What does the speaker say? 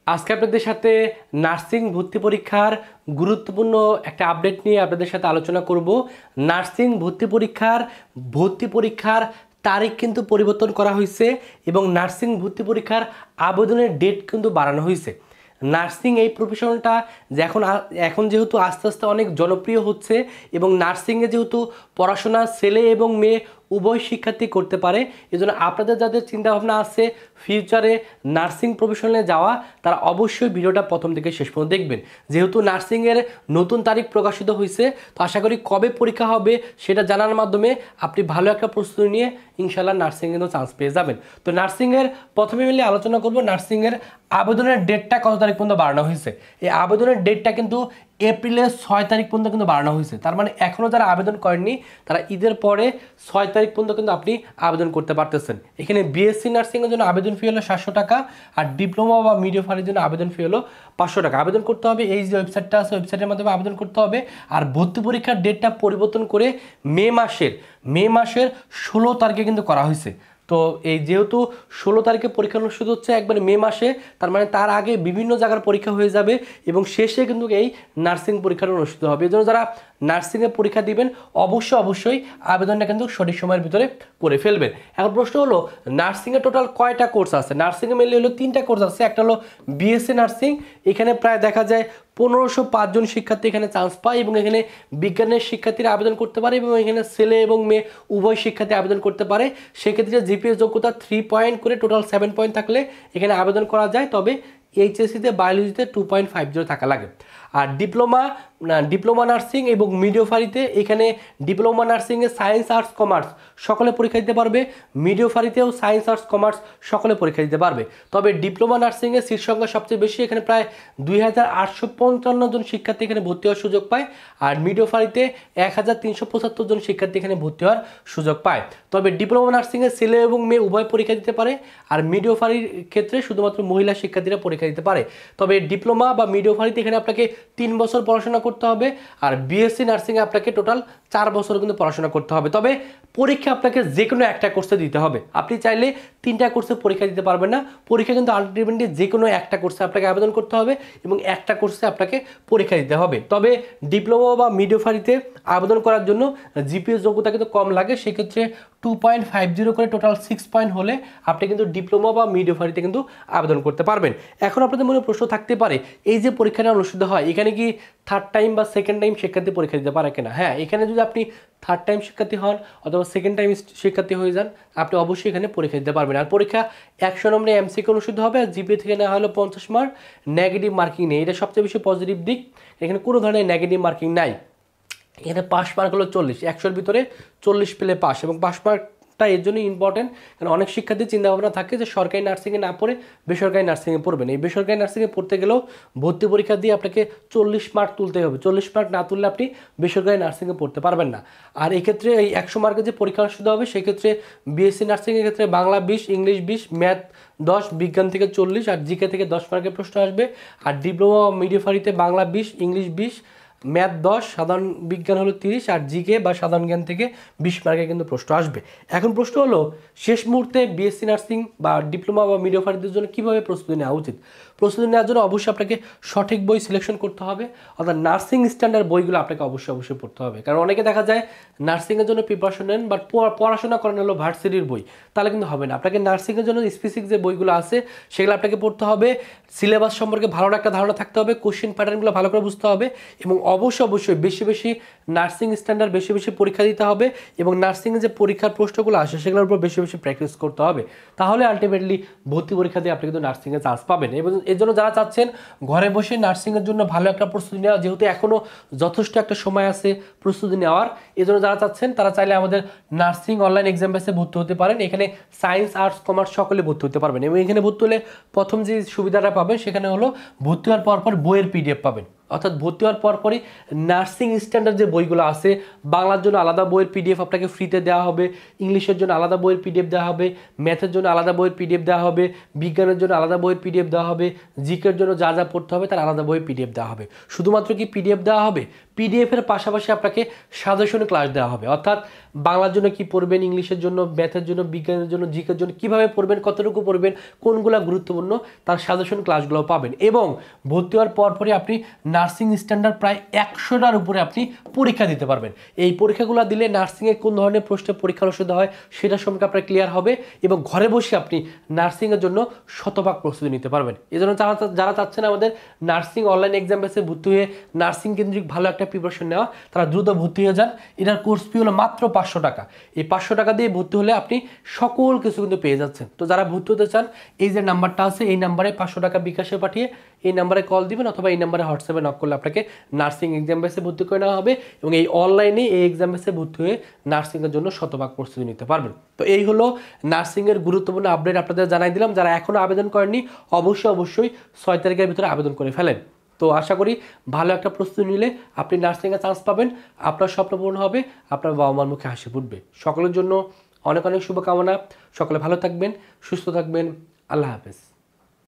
আজকে আপনাদের সাথে নার্সিং ভর্তি পরীক্ষার গুরুত্বপূর্ণ একটা আপডেট নিয়ে আপনাদের সাথে আলোচনা করব। নার্সিং ভর্তি পরীক্ষার তারিখ কিন্তু পরিবর্তন করা হয়েছে এবং নার্সিং ভর্তি পরীক্ষার আবেদনের ডেট কিন্তু বাড়ানো হয়েছে। নার্সিং এই প্রফেশনটা যে এখন যেহেতু আস্তে আস্তে অনেক জনপ্রিয় হচ্ছে এবং নার্সিংয়ে যেহেতু পড়াশোনা ছেলে এবং মেয়ে উভয় শিক্ষার্থী করতে পারে, এজন্য আপনাদের যাদের চিন্তাভাবনা আছে ফিউচারে নার্সিং প্রফেশনে যাওয়া, তারা অবশ্যই ভিডিওটা প্রথম থেকে শেষ পর্যন্ত দেখবেন। যেহেতু নার্সিংয়ের নতুন তারিখ প্রকাশিত হয়েছে, তো আশা করি কবে পরীক্ষা হবে সেটা জানার মাধ্যমে আপনি ভালো একটা প্রস্তুতি নিয়ে ইনশাল্লাহ নার্সিংয়ে চান্স পেয়ে যাবেন। তো নার্সিংয়ের প্রথমে মিলে আলোচনা করব নার্সিংয়ের আবেদনের ডেটটা কত তারিখ পর্যন্ত বাড়ানো হয়েছে। এই আবেদনের ডেটটা কিন্তু এপ্রিলের 6 তারিখ পর্যন্ত কিন্তু বাড়ানো হয়েছে। তার মানে এখনও যারা আবেদন করেননি তারা ঈদের পরে 6 তারিখ পর্যন্ত কিন্তু আপনি আবেদন করতে পারতেছেন। এখানে বিএসসি নার্সিংয়ের জন্য আবেদন ফি হলো 700 টাকা, আর ডিপ্লোমা বা মিডিওফারের জন্য আবেদন ফি হলো 500 টাকা। আবেদন করতে হবে এই যে ওয়েবসাইটটা আছে, ওয়েবসাইটের মাধ্যমে আবেদন করতে হবে। আর ভর্তি পরীক্ষার ডেটটা পরিবর্তন করে মে মাসের 16 তারিখে কিন্তু করা হয়েছে। তো এই যেহেতু 16 তারিখে পরীক্ষা অনুষ্ঠিত হচ্ছে একবারে মে মাসে, তার মানে তার আগে বিভিন্ন জায়গার পরীক্ষা হয়ে যাবে এবং শেষে কিন্তু এই নার্সিং পরীক্ষাটা অনুষ্ঠিত হবে। এই জন্য যারা নার্সিংয়ে পরীক্ষা দিবেন অবশ্যই আবেদনটা কিন্তু সঠিক সময়ের ভিতরে করে ফেলবেন। এখন প্রশ্ন হলো নার্সিংয়ে টোটাল কয়টা কোর্স আছে? নার্সিংয়ে মেনলি হলো 3টা কোর্স আছে। একটা হলো বিএসসি নার্সিং, এখানে প্রায় দেখা যায় 1505 জন শিক্ষার্থী এখানে চান্স পায় এবং এখানে বিজ্ঞানের শিক্ষার্থীরা আবেদন করতে পারে এবং এখানে ছেলে এবং মেয়ে উভয় শিক্ষার্থী আবেদন করতে পারে। সেক্ষেত্রে জিপিএস যোগ্যতা 3 পয়েন্ট করে টোটাল 7 পয়েন্ট থাকলে এখানে আবেদন করা যায়, তবে এইচএসসিতে বায়োলজিতে 2.50 থাকা লাগে। আর ডিপ্লোমা নার্সিং এবং মিডিওফারিতে এখানে ডিপ্লোমা নার্সিংয়ে সায়েন্স আর্টস কমার্স সকলে পরীক্ষা দিতে পারবে, মিডিওফারিতেও সায়েন্স আর্টস কমার্স সকলে পরীক্ষা দিতে পারবে। তবে ডিপ্লোমা নার্সিংয়ে সিট সংখ্যা সবচেয়ে বেশি, এখানে প্রায় 2855 জন শিক্ষার্থী এখানে ভর্তি হওয়ার সুযোগ পায়। আর মিডিওফারিতে 1375 জন শিক্ষার্থী এখানে ভর্তি হওয়ার সুযোগ পায়। তবে ডিপ্লোমা নার্সিংয়ে ছেলে এবং মেয়ে উভয় পরীক্ষা দিতে পারে, আর মিডিওফারির ক্ষেত্রে শুধুমাত্র মহিলা শিক্ষার্থীরা পরীক্ষা দিতে পারে। তবে ডিপ্লোমা বা মিডিওফারিতে এখানে আপনাকে 3 বছর পড়াশোনা করতে হবে, আর বিএসসি নার্সিংয়ে আপনাকে টোটাল 4 বছর কিন্তু পড়াশোনা করতে হবে। তবে পরীক্ষা আপনাকে যে কোনো একটা কোর্সে দিতে হবে। আপনি চাইলে 3টা কোর্সে পরীক্ষা দিতে পারবেন না, পরীক্ষা কিন্তু আলটিমেটলি যে কোনো একটা কোর্সে আপনাকে আবেদন করতে হবে এবং একটা কোর্সে আপনাকে পরীক্ষা দিতে হবে। তবে ডিপ্লোমা বা মিডিওফারিতে আবেদন করার জন্য জিপিএস যোগ্যতা কিন্তু কম লাগে, সেক্ষেত্রে 2.50 করে টোটাল 6 পয়েন্ট হলে আপনি কিন্তু ডিপ্লোমা বা মিডিওফারিতে কিন্তু আবেদন করতে পারবেন। এখন আপনাদের মনে প্রশ্ন থাকতে পারে, এই যে পরীক্ষাটা অনুষ্ঠিত হয় এখানে কি থার্ড টাইম বা সেকেন্ড টাইম শিক্ষার্থী পরীক্ষা দিতে পারে কিনা? হ্যাঁ, এখানে যদি আপনি থার্ড টাইম শিক্ষার্থী হন অথবা সেকেন্ড টাইম শিক্ষার্থী হয়ে যান, আপনি অবশ্যই এখানে পরীক্ষা দিতে পারবেন। আর পরীক্ষা 100 নম্বরে এমসিকিউ অনুষ্ঠিত হবে, আর জিপিএ থেকে নেওয়া হলো 50 মার্ক, নেগেটিভ মার্কিং নেই। এটা সবচেয়ে বেশি পজিটিভ দিক, এখানে কোনো ধরনের নেগেটিভ মার্কিং নাই। এখানে পাস মার্ক হলো 40, 100-র ভিতরে 40 পেলে পাস, এবং পাস মার্কটা এর জন্য ইম্পর্টেন্ট কারণ অনেক শিক্ষার্থীর চিন্তাভাবনা থাকে যে সরকারি নার্সিংয়ে না পড়ে বেসরকারি নার্সিংয়ে পড়বেন। এই বেসরকারি নার্সিংয়ে পড়তে গেলেও ভর্তি পরীক্ষা দিয়ে আপনাকে 40 মার্ক তুলতে হবে। 40 মার্ক না তুললে আপনি বেসরকারি নার্সিংয়ে পড়তে পারবেন না। আর এক্ষেত্রে এই 100 মার্কের যে পরীক্ষা অনুষ্ঠিত হবে সেক্ষেত্রে বিএসসি নার্সিংয়ের ক্ষেত্রে বাংলা 20, ইংলিশ 20, ম্যাথ 10, বিজ্ঞান থেকে 40 আর জিকে থেকে 10 মার্কের প্রশ্ন আসবে। আর ডিপ্লোমা মিডিওফারিতে বাংলা 20, ইংলিশ 20, ম্যাথ 10, সাধারণ বিজ্ঞান হলো 30, আর জিকে বা সাধারণ জ্ঞান থেকে 20 মার্কের কিন্তু প্রশ্ন আসবে। এখন প্রশ্ন হলো শেষ মুহূর্তে বিএসসি নার্সিং বা ডিপ্লোমা বা মিডিওফারিদের জন্য কীভাবে প্রস্তুতি নেওয়া উচিত? প্রস্তুতি নেওয়ার জন্য অবশ্যই আপনাকে সঠিক বই সিলেকশন করতে হবে, অর্থাৎ নার্সিং স্ট্যান্ডার্ড বইগুলো আপনাকে অবশ্যই পড়তে হবে। কারণ অনেকে দেখা যায় নার্সিংয়ের জন্য প্রিপারেশন নেন বাট পড়াশোনা করেন হলো ভার্সিটির বই, তাহলে কিন্তু হবে না। আপনাকে নার্সিংয়ের জন্য স্পেসিফিক যে বইগুলো আছে সেগুলো আপনাকে পড়তে হবে, সিলেবাস সম্পর্কে ভালো একটা ধারণা থাকতে হবে, কোশ্চেন প্যাটার্নগুলো ভালো করে বুঝতে হবে এবং অবশ্যই বেশি নার্সিং স্ট্যান্ডার্ড বেশি পরীক্ষা দিতে হবে এবং নার্সিংয়ে যে পরীক্ষার প্রশ্নগুলো আসে সেগুলোর উপর বেশি প্র্যাকটিস করতে হবে। তাহলে আলটিমেটলি ভর্তি পরীক্ষা দিয়ে আপনি কিন্তু নার্সিংয়ে চান্স পাবেন। এবং এর জন্য যারা চাচ্ছেন ঘরে বসে নার্সিংয়ের জন্য ভালো একটা প্রস্তুতি নেওয়া, যেহেতু এখনও যথেষ্ট একটা সময় আছে প্রস্তুতি নেওয়ার, এই জন্য যারা চাচ্ছেন তারা চাইলে আমাদের নার্সিং অনলাইন এক্সাম বেসে ভর্তি হতে পারেন। এখানে সায়েন্স আর্টস কমার্স সকলে ভর্তি হতে পারবেন এবং এখানে ভর্তি হলে প্রথম যে সুবিধাটা পাবেন সেখানে হলো ভর্তি হওয়ার পর বইয়ের পিডিএফ পাবেন। অর্থাৎ ভর্তি হওয়ার পরই নার্সিং স্ট্যান্ডার্ড যে বইগুলো আছে, বাংলার জন্য আলাদা বইয়ের পিডিএফ আপনাকে ফ্রিতে দেওয়া হবে, ইংলিশের জন্য আলাদা বইয়ের পিডিএফ দেওয়া হবে, ম্যাথের জন্য আলাদা বইয়ের পিডিএফ দেওয়া হবে, বিজ্ঞানের জন্য আলাদা বইয়ের পিডিএফ দেওয়া হবে, জিকের জন্য যা পড়তে হবে তার আলাদা বইয়ের পিডিএফ দেওয়া হবে। শুধুমাত্র কি পিডিএফ দেওয়া হবে? পিডিএফের পাশাপাশি আপনাকে সাজেশন ক্লাস দেওয়া হবে, অর্থাৎ বাংলার জন্য কি পড়বেন, ইংলিশের জন্য, ম্যাথের জন্য, বিজ্ঞানের জন্য, জিকের জন্য কীভাবে পড়বেন, কতটুকু পড়বেন, কোনগুলো গুরুত্বপূর্ণ তার সাজেশন ক্লাসগুলো পাবেন। এবং ভর্তি হওয়ার পরপরই আপনি নার্সিং স্ট্যান্ডার্ড প্রায় 100টার উপরে আপনি পরীক্ষা দিতে পারবেন। এই পরীক্ষাগুলো দিলে নার্সিংয়ে কোন ধরনের প্রশ্নের পরীক্ষার ওষুধ হয় সেটা সম্পর্কে আপনার ক্লিয়ার হবে এবং ঘরে বসে আপনি নার্সিংয়ের জন্য শতভাগ প্রস্তুতি নিতে পারবেন। এই জন্য যারা চাচ্ছেন আমাদের নার্সিং অনলাইন এক্সাম বেসে ভর্তি হয়ে নার্সিং কেন্দ্রিক ভালো একটা প্রিপারেশন নেওয়া, তারা দ্রুত ভর্তি হয়ে যান। এটার কোর্স ফি হলো মাত্র 500 টাকা। এই 500 টাকা দিয়ে ভর্তি হলে আপনি সকল কিছু কিন্তু পেয়ে যাচ্ছেন। তো যারা ভর্তি হতে চান, এই যে নাম্বারটা আছে এই নাম্বারে 500 টাকা বিকাশে পাঠিয়ে এই নাম্বারে কল দিবেন অথবা এই নাম্বারে হোয়াটসঅ্যাপে নক করলে আপনাকে নার্সিং এক্সাম বেসে ভর্তি করে নেওয়া হবে এবং এই অনলাইনে এই এক্সাম বেসে ভর্তি হয়ে নার্সিংয়ের জন্য শতভাগ প্রস্তুতি নিতে পারবেন। তো এই হলো নার্সিংয়ের গুরুত্বপূর্ণ আপডেট আপনাদের জানাই দিলাম। যারা এখনও আবেদন করেননি অবশ্যই 6 তারিখের ভিতরে আবেদন করে ফেলেন। তো আশা করি ভালো একটা প্রস্তুতি নিলে আপনি নার্সিংয়ে চান্স পাবেন, আপনার স্বপ্ন পূরণ হবে, আপনার বাবা মার মুখে হাসি ফুটবে। সকলের জন্য অনেক অনেক শুভকামনা। সকলে ভালো থাকবেন, সুস্থ থাকবেন। আল্লাহ হাফেজ।